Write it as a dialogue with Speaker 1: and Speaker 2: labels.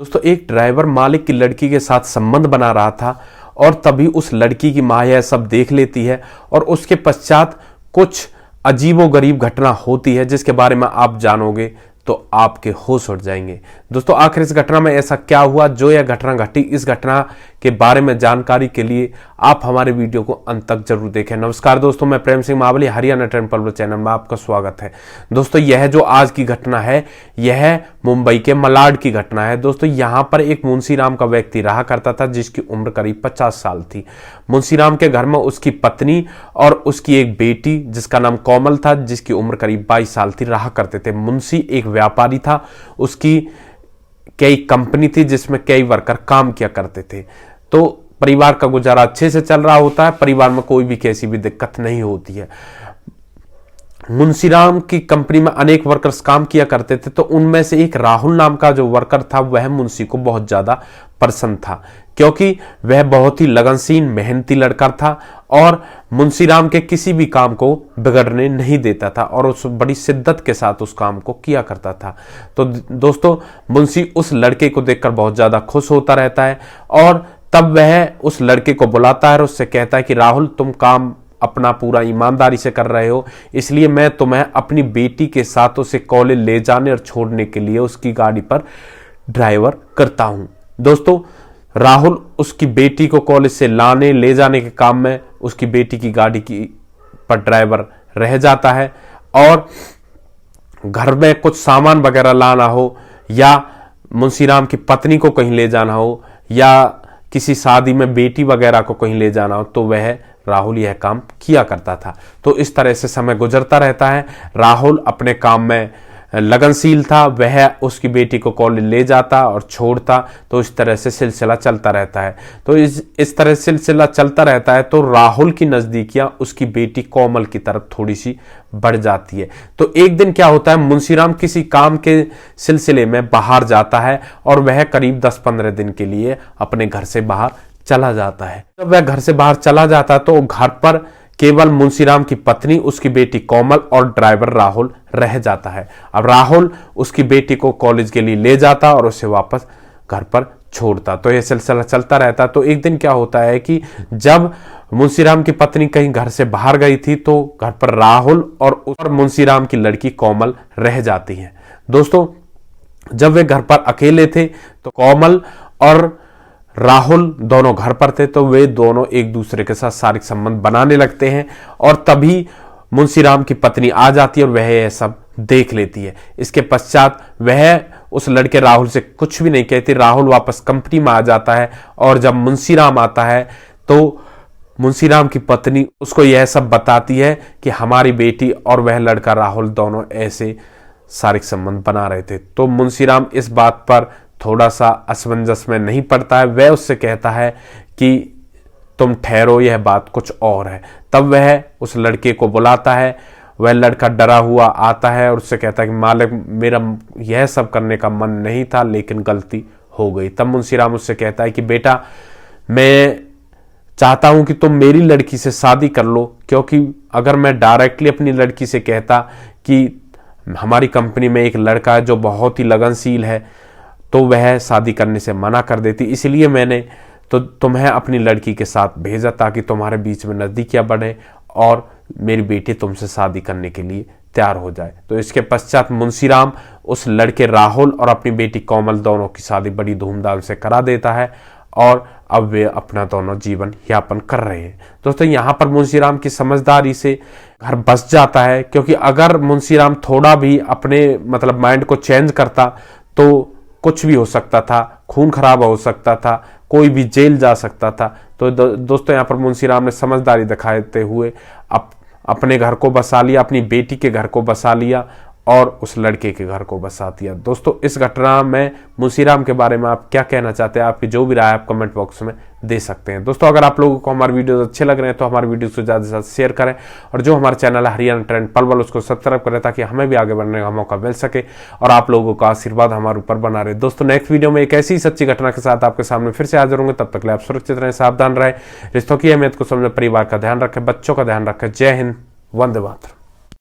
Speaker 1: दोस्तों एक ड्राइवर मालिक की लड़की के साथ संबंध बना रहा था और तभी उस लड़की की मां यह सब देख लेती है और उसके पश्चात कुछ अजीबोगरीब घटना होती है जिसके बारे में आप जानोगे तो आपके होश उड़ जाएंगे। दोस्तों आखिर इस घटना में ऐसा क्या हुआ, जो यह घटना घटी, इस घटना के बारे में जानकारी के लिए आप हमारे वीडियो को अंत तक जरूर देखें। नमस्कार दोस्तों, मैं प्रेम सिंह महाबली, हरियाणा ट्रेंड पल चैनल में आपका स्वागत है। दोस्तों यह जो आज की घटना है यह मुंबई के मलाड की घटना है। दोस्तों यहां पर एक मुंशीराम का व्यक्ति रहा करता था जिसकी उम्र करीब 50 साल थी। मुंशीराम के घर में उसकी पत्नी और उसकी एक बेटी जिसका नाम कोमल था, जिसकी उम्र करीब 22 साल थी, रहा करते थे। मुंशी एक व्यापारी था, उसकी कई कंपनी थी जिसमें कई वर्कर काम किया करते थे। तो परिवार का गुजारा अच्छे से चल रहा होता है, परिवार में कोई भी कैसी भी दिक्कत नहीं होती है। मुंशीराम की कंपनी में अनेक वर्कर्स काम किया करते थे, तो उनमें से एक राहुल नाम का जो वर्कर था वह मुंशी को बहुत ज्यादा पसंद था, क्योंकि वह बहुत ही लगनशील मेहनती लड़का था और मुंशीराम के किसी भी काम को बिगड़ने नहीं देता था और उस बड़ी शिद्दत के साथ उस काम को किया करता था। तो दोस्तों मुंशी उस लड़के को देखकर बहुत ज्यादा खुश होता रहता है और तब वह उस लड़के को बुलाता है और उससे कहता है कि राहुल, तुम काम अपना पूरा ईमानदारी से कर रहे हो, इसलिए मैं तुम्हें अपनी बेटी के साथ उसे कॉलेज ले जाने और छोड़ने के लिए उसकी गाड़ी पर ड्राइवर करता हूं। दोस्तों राहुल उसकी बेटी को कॉलेज से लाने ले जाने के काम में उसकी बेटी की गाड़ी की पर ड्राइवर रह जाता है और घर में कुछ सामान वगैरह लाना हो या मुंशीराम की पत्नी को कहीं ले जाना हो या किसी शादी में बेटी वगैरह को कहीं ले जाना हो तो वह राहुल यह काम किया करता था। तो इस तरह से समय गुजरता रहता है। राहुल अपने काम में लगनशील था, वह उसकी बेटी को कॉलेज ले जाता और छोड़ता, तो इस तरह से सिलसिला चलता रहता है। तो इस तरह सिलसिला चलता रहता है तो राहुल की नजदीकियां उसकी बेटी कोमल की तरफ थोड़ी सी बढ़ जाती है। तो एक दिन क्या होता है, मुंशीराम किसी काम के सिलसिले में बाहर जाता है और वह करीब 10-15 दिन के लिए अपने घर से बाहर चला जाता है। जब वह घर से बाहर चला जाता है तो घर पर केवल मुंशीराम की पत्नी, उसकी बेटी कोमल और ड्राइवर राहुल रह जाता है। अब राहुल उसकी बेटी को कॉलेज के लिए ले जाता और उसे वापस घर पर छोड़ता, तो यह सिलसिला चलता रहता। तो एक दिन क्या होता है कि जब मुंशीराम की पत्नी कहीं घर से बाहर गई थी तो घर पर राहुल और मुंशीराम की लड़की कोमल रह जाती है। दोस्तों जब वे घर पर अकेले थे तो कोमल और राहुल दोनों घर पर थे, तो वे दोनों एक दूसरे के साथ शारीरिक संबंध बनाने लगते हैं और तभी मुंशीराम की पत्नी आ जाती है और वह यह सब देख लेती है। इसके पश्चात वह उस लड़के राहुल से कुछ भी नहीं कहती। राहुल वापस कंपनी में आ जाता है और जब मुंशीराम आता है तो मुंशीराम की पत्नी उसको यह सब बताती है कि हमारी बेटी और वह लड़का राहुल दोनों ऐसे शारीरिक संबंध बना रहे थे। तो मुंशीराम इस बात पर थोड़ा सा असमंजस में नहीं पड़ता है। वह उससे कहता है कि तुम ठहरो, यह बात कुछ और है। तब वह उस लड़के को बुलाता है। वह लड़का डरा हुआ आता है और उससे कहता है कि मालिक, मेरा यह सब करने का मन नहीं था लेकिन गलती हो गई। तब मुंशीराम उससे कहता है कि बेटा, मैं चाहता हूं कि तुम मेरी लड़की से शादी कर लो, क्योंकि अगर मैं डायरेक्टली अपनी लड़की से कहता कि हमारी कंपनी में एक लड़का है जो बहुत ही लगनशील है तो वह शादी करने से मना कर देती, इसलिए मैंने तो तुम्हें अपनी लड़की के साथ भेजा ताकि तुम्हारे बीच में नजदीकियां बढ़े और मेरी बेटी तुमसे शादी करने के लिए तैयार हो जाए। तो इसके पश्चात मुंशीराम उस लड़के राहुल और अपनी बेटी कोमल दोनों की शादी बड़ी धूमधाम से करा देता है और अब वे अपना दोनों जीवन यापन कर रहे हैं। दोस्तों यहाँ पर मुंशीराम की समझदारी से घर बस जाता है, क्योंकि अगर मुंशीराम थोड़ा भी अपने माइंड को चेंज करता तो कुछ भी हो सकता था, खून खराब हो सकता था, कोई भी जेल जा सकता था। तो दोस्तों यहाँ पर मुंशीराम ने समझदारी दिखाते हुए अपने घर को बसा लिया, अपनी बेटी के घर को बसा लिया और उस लड़के के घर को बसा दिया। दोस्तों इस घटना में मुंशीराम के बारे में आप क्या कहना चाहते हैं? आपकी जो भी राय आप कमेंट बॉक्स में दे सकते हैं। दोस्तों अगर आप लोगों को हमारे वीडियो अच्छे लग रहे हैं तो हमारे वीडियो को ज़्यादा से ज़्यादा शेयर करें और जो हमारे चैनल है हरियाणा ट्रेंड पल उसको सब्सक्राइब करें ताकि हमें भी आगे बढ़ने का मौका मिल सके और आप लोगों का आशीर्वाद हमारे ऊपर बना रहे। दोस्तों नेक्स्ट वीडियो में एक ऐसी ही सच्ची घटना के साथ आपके सामने फिर से हाजिर होंगे। तब तक आप सुरक्षित रहें, सावधान रहें, रिश्तों की अहमियत को समझें, परिवार का ध्यान रखें, बच्चों का ध्यान रखें। जय हिंद, वंदे मातरम।